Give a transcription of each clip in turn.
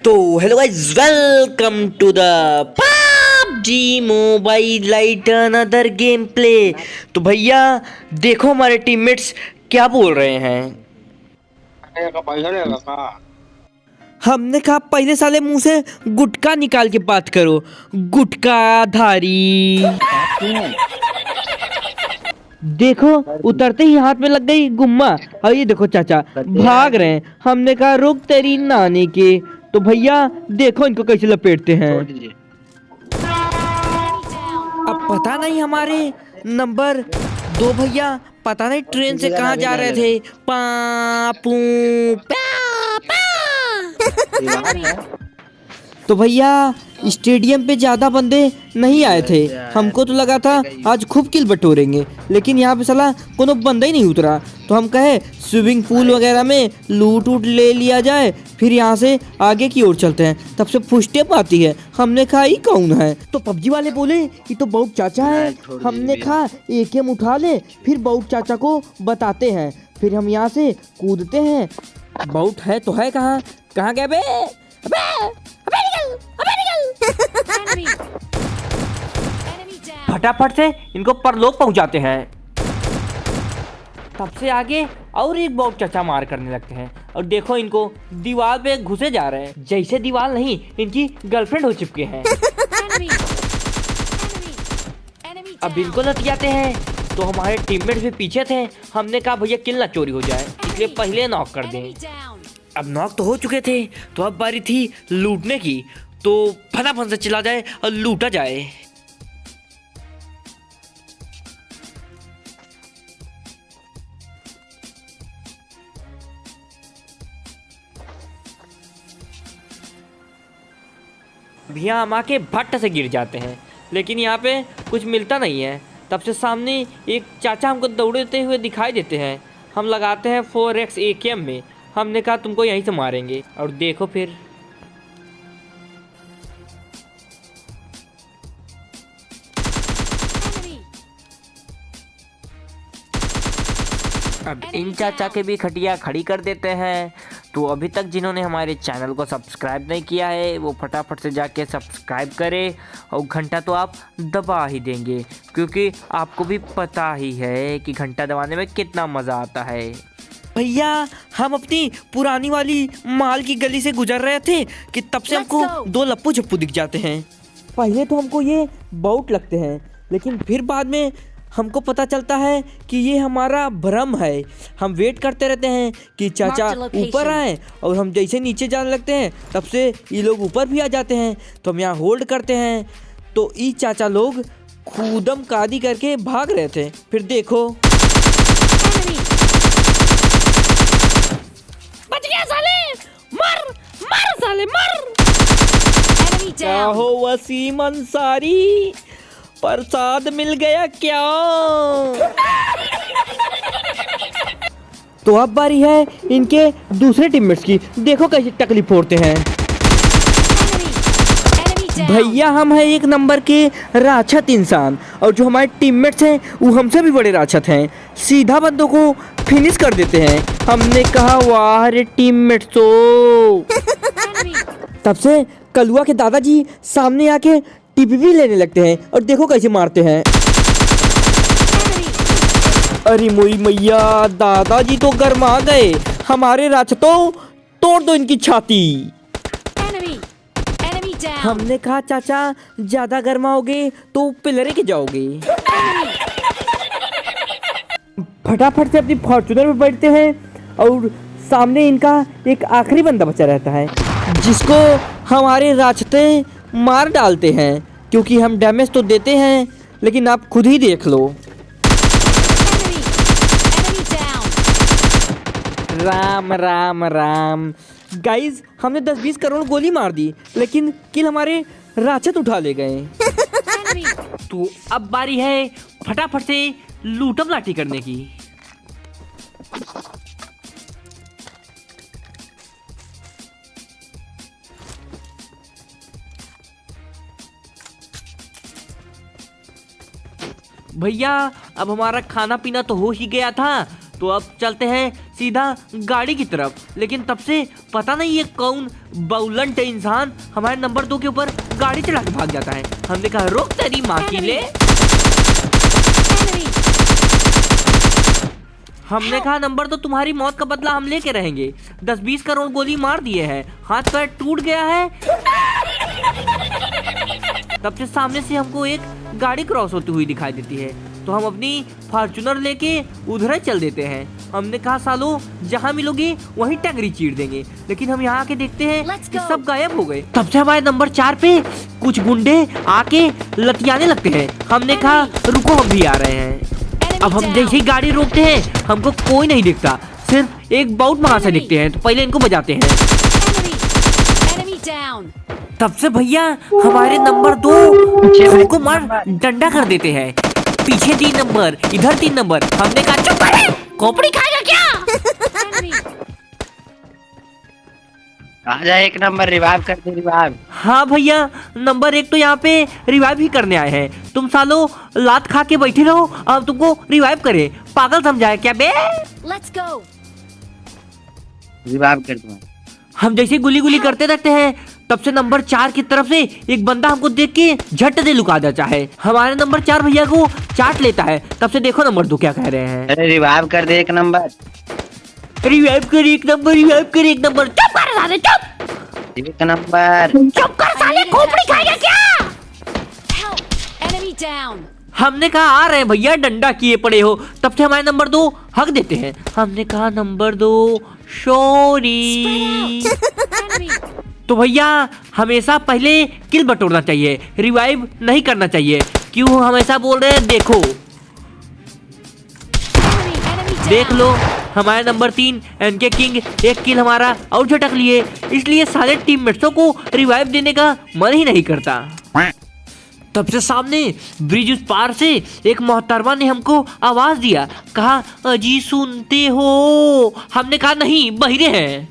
तो hello guys, welcome to the PUBG mobile lite another game play. तो भैया देखो हमारे टीममेट्स क्या बोल रहे हैं। हमने कहा पहले साले मुंह से गुटखा निकाल के बात करो, गुटखा धारी। देखो उतरते ही हाथ में लग गई गुम्मा। और ये देखो चाचा भाग रहे हैं। हमने कहा रुक तेरी नानी के। तो भैया देखो इनको कैसे लपेटते हैं। अब पता नहीं हमारे नंबर 2 भैया पता नहीं ट्रेन से कहाँ जा रहे थे। पापू तो भैया स्टेडियम पे ज्यादा बंदे नहीं आए थे। हमको तो लगा था आज खूब किल बटोरेंगे, लेकिन यहाँ पे साला कोनो बंदा ही नहीं उतरा। तो हम कहे स्विमिंग पूल वगैरह में लूट उट ले लिया जाए, फिर यहाँ से आगे की ओर चलते हैं। तब से फुस्टेप आती है। हमने कहा ये कौन है? तो पबजी वाले बोले ये तो बहुत चाचा है। हमने कहा एकेएम उठा ले, फिर बहुत चाचा को बताते हैं। फिर हम यहाँ से कूदते हैं। बहुत है तो है कहाँ कहाँ गए बे? फटाफट से इनको परलोक पहुंचाते हैं। तब से आगे और एक बहुत चचा मार करने लगते हैं। और देखो इनको दीवार पे घुसे जा रहे हैं, जैसे दीवार नहीं इनकी गर्लफ्रेंड हो चुके हैं। अब इनको लतियाते हैं। तो हमारे टीममेट भी पीछे थे। हमने कहा भैया किल ना चोरी हो जाए, इसलिए पहले नॉक कर दें। अब नॉक तो हो चुके थे, तो अब बारी थी लूटने की। तो फटाफट से चला जाए और लूटा जाए। भैया हम आके भट्ट से गिर जाते हैं, लेकिन यहाँ पे कुछ मिलता नहीं है। तब से सामने एक चाचा हमको दौड़ते हुए दिखाई देते हैं। हम लगाते हैं 4x AKM में। हमने कहा तुमको यहीं से मारेंगे। और देखो फिर अब इन चाचा के भी खटिया खड़ी कर देते हैं। तो अभी तक जिन्होंने हमारे चैनल को सब्सक्राइब नहीं किया है वो फटाफट से जाके सब्सक्राइब करें। और घंटा तो आप दबा ही देंगे, क्योंकि आपको भी पता ही है कि घंटा दबाने में कितना मज़ा आता है। भैया हम अपनी पुरानी वाली माल की गली से गुजर रहे थे कि तब से हमको 2 लप्पू झप्पू दिख जाते हैं। पहले तो हमको ये बहुत लगते हैं, लेकिन फिर बाद में हमको पता चलता है कि ये हमारा भ्रम है। हम वेट करते रहते हैं कि चाचा ऊपर आए, और हम जैसे नीचे जाने लगते हैं तब से ये लोग ऊपर भी आ जाते हैं। तो हम यहाँ होल्ड करते हैं। तो ये चाचा लोग खूदम कादी करके भाग रहे थे। फिर देखो बच गया साले, मर मर साले मर। क्या हो वसीम अंसारी, प्रसाद मिल गया क्या? तो अब बारी है इनके दूसरे टीममेट्स की। देखो कैसे टकली फोड़ते हैं। भैया हम हैं 1 नंबर के राक्षस इंसान, और जो हमारे टीममेट्स हैं वो हमसे भी बड़े राक्षस हैं। सीधा बंदों को फिनिश कर देते हैं। हमने कहा वाह रे टीममेट्स। तो तब से कलुआ के दादाजी सामने आके टीपीपी लेने लगते हैं। और देखो कैसे मारते हैं। अरे मोई मैया, दादाजी तो गरमा गए। हमारे राक्षसों तोड़ दो इनकी छाती। हमने कहा चाचा ज्यादा गरमाओगे तो पिलरे के जाओगे। फटाफट से अपनी फॉर्च्यूनर में बैठते हैं। और सामने इनका एक आखिरी बंदा बचा रहता है, जिसको हमारे राक्षस मार डालते हैं। क्योंकि हम डैमेज तो देते हैं, लेकिन आप खुद ही देख लो। राम राम राम। गाइज हमने 10-20 करोड़ गोली मार दी, लेकिन किल हमारे राक्षस उठा ले गए। तो अब बारी है फटाफट से लूटम लाठी करने की। भैया अब हमारा खाना पीना तो हो ही गया था, तो अब चलते हैं सीधा गाड़ी की तरफ। लेकिन तब से पता नहीं ये कौन बाउलंट इंसान हमारे नंबर 2 के ऊपर गाड़ी चला के भाग जाता है। हमने कहा रुक तेरी माँ की ले। हमने कहा नंबर 2 तुम्हारी मौत का बदला हम लेके रहेंगे। 10-20 करोड़ गोली मार दिए हैं, हाथ पैर टूट गया है। तब से सामने से हमको एक गाड़ी क्रॉस होती हुई दिखाई देती है, तो हम अपनी फॉर्च्यूनर लेके उधर ही चल देते हैं। हमने कहा सालो जहाँ मिलोगे वहीं टंगरी चीर देंगे, लेकिन हम यहाँ आके देखते हैं कि सब गायब हो गए। तब से हमारे नंबर 4 पे कुछ गुंडे आके लतियाने लगते हैं। हमने कहा रुको हम भी आ रहे हैं। अब हम जैसे ही गाड़ी रोकते हैं हमको कोई नहीं दिखता, सिर्फ एक बाउट वहां से दिखते हैं, तो पहले इनको बजाते हैं। तब से भैया हमारे नंबर 2 हमको मार डंडा कर देते हैं। पीछे 3 नंबर, इधर 3 नंबर। हमने कहा चुप कर, खोपड़ी खाएगा क्या? आजा 1 नंबर रिवाइव कर दे रिवाइव। हाँ भैया नंबर 1 तो यहाँ पे रिवाइव ही करने आए हैं। तुम सालो लात खा के बैठे रहो, अब तुमको रिवाइव करे, पागल समझाए क्या बे? Let's go. रिवाइव कर दूंगा। हम जैसे गुली गुली करते रहते हैं, तब से नंबर 4 की तरफ से एक बंदा हमको देख के झट दे लुका जाता है। हमारे नंबर 4 भैया को चाट लेता है। तब से देखो नंबर 2 क्या कह रहे हैं। अरे रिवाइव कर दे 1 नंबर। रिवाइव कर 1 नंबर, रिवाइव कर 1 नंबर। चुप कर साले चुप। 1 नंबर। चुप कर साले, खोपड़ी खाएगा क्या? Help. Enemy down. हमने कहा आ रहे हैं भैया, डंडा किए पड़े हो। तब से हमारे नंबर 2 हक देते हैं। हमने कहा नंबर 2 सॉरी। Enemy. तो भैया हमेशा पहले किल बटोरना चाहिए, रिवाइव नहीं करना चाहिए। क्यों हमेशा बोल रहे हैं? देखो Enemy देख down. लो हमारे नंबर 3 एनके किंग 1 किल हमारा और झटक लिए, इसलिए सारे टीममेट्सों को रिवाइव देने का मन ही नहीं करता। तब से सामने ब्रिज उस पार से एक मोहतरमा ने हमको आवाज दिया, कहा अजी सुनते हो? हमने कहा नहीं, बहिरे हैं।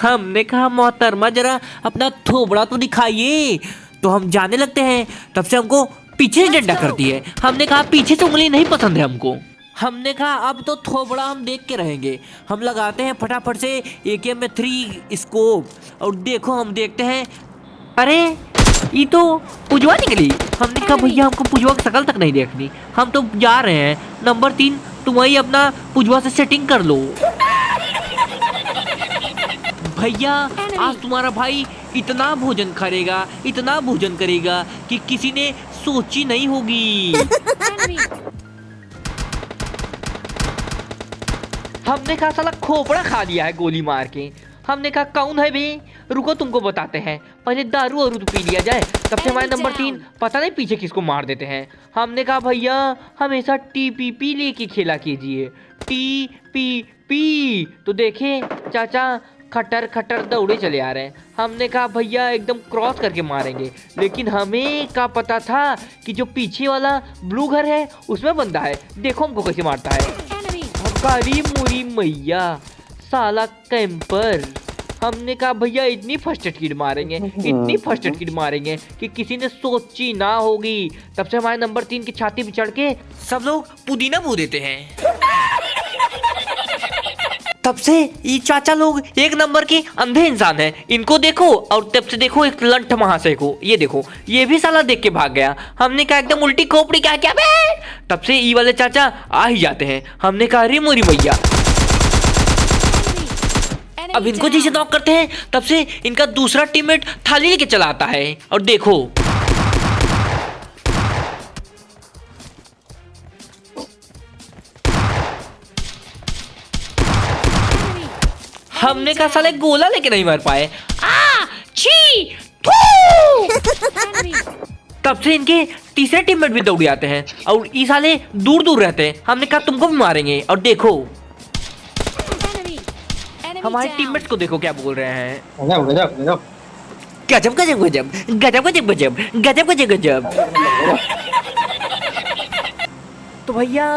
हमने कहा मोहतरमा जरा अपना थोबड़ा तो दिखाइए, तो हम जाने लगते हैं। तब से हमको पीछे से डंडा करती है। हमने कहा पीछे से उंगली नहीं पसंद है हमको। हमने कहा अब तो थोबड़ा हम देख के रहेंगे। हम लगाते हैं फटाफट से AK-3 स्कोप और देखो हम देखते हैं, अरे ये तो पुजवा निकली। हमने कहा भैया हमको पुजवा की शकल तक नहीं देखनी, हम तो जा रहे हैं। नंबर 3 तुम ही अपना पुजवा से सेटिंग कर लो। भैया आज तुम्हारा भाई इतना भोजन करेगा, इतना भोजन करेगा कि किसी ने सोची नहीं होगी। Enemy. हमने कहा साला खोपड़ा खा लिया है गोली मार के। हमने कहा कौन है बे, रुको तुमको बताते हैं, पहले दारू और पी लिया जाए। तब से हमारे नंबर 3 पता नहीं पीछे किसको मार देते हैं। हमने कहा भैया हमेशा TPP लेके खेला कीजिए, TPP। तो देखे चाचा खटर खटर दौड़े चले आ रहे हैं। हमने कहा भैया एकदम क्रॉस करके मारेंगे, लेकिन हमें क्या पता था कि जो पीछे वाला ब्लू घर है उसमें बंदा है। देखो हमको कैसे मारता है। Enemy. कारी मुरी मैया साला कैंपर। हमने कहा भैया इतनी फर्स्ट एड किट मारेंगे, इतनी फर्स्ट एड किट मारेंगे कि किसी ने सोची ना होगी। तब से हमारे नंबर 3 की छाती पे चढ़ के सब लोग पुदीना बो देते हैं। तब से ये चाचा लोग 1 नंबर के अंधे इंसान हैं। इनको देखो और तब से देखो एक लंठ महाशय को, ये देखो ये भी साला देख के भाग गया। हमने कहा एकदम उल्टी खोपड़ी क्या क्या बे। तब से ई वाले चाचा आ ही जाते हैं। हमने कहा अरे मोरी मैया। अब इनको जैसे नॉक करते हैं तब से इनका दूसरा टीममेट थाली लेके चला आता है और देखो हमने कहा साले गोला लेके नहीं मार पाए। छी थू। तब से इनके तीसरे टीममेट भी दौड़ आते हैं और ये साले दूर दूर रहते हैं। हमने कहा तुमको भी मारेंगे और देखो हमारे टीममेट्स को देखो क्या बोल रहे हैं। गजब गजब गजब गजब गजब गजब गजब गजब गजब गजब गजब गजब। तो भैया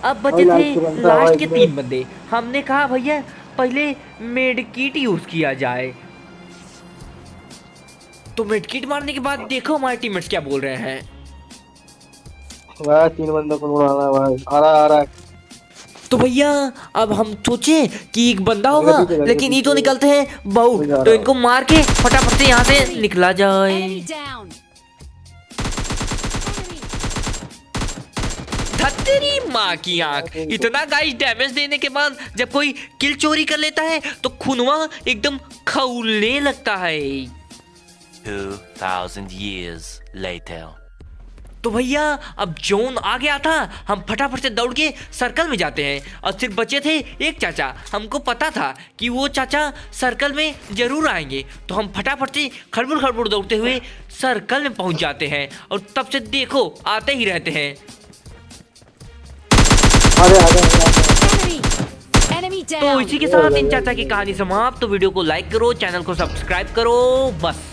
अब बचे थे लास्ट के 3 बंदे। हमने कहा भैया पहले मेडकिट यूज किया जाए। तो मेडकिट मारने के बाद देखो हमारे टीममेट्स क्या बोल रहे हैं। भाई 3 बंदों को उड़ाना भाई, आ रहा है। तो भैया अब हम सोचे कि एक बंदा होगा, लेकिन ये तो निकलते हैं बहुत, तो इनको मार के फटाफट से यहाँ से निकला जाए। Enemy down. Enemy. तेरी माँ की आंख, इतना गाइस डैमेज देने के बाद जब कोई किल चोरी कर लेता है तो खुनवा एकदम खौलने लगता है। 2000 years later. तो भैया अब जोन आ गया था, हम फटाफट से दौड़ के सर्कल में जाते हैं और सिर्फ बचे थे एक चाचा। हमको पता था कि वो चाचा सर्कल में जरूर आएंगे, तो हम फटाफट से खड़बड़ खड़बड़ दौड़ते हुए सर्कल में पहुंच जाते हैं और तब से देखो आते ही रहते हैं। Enemy. Enemy तो down. इसी के साथ इन चाचा की कहानी समाप्त। तो वीडियो को लाइक करो, चैनल को सब्सक्राइब करो, बस।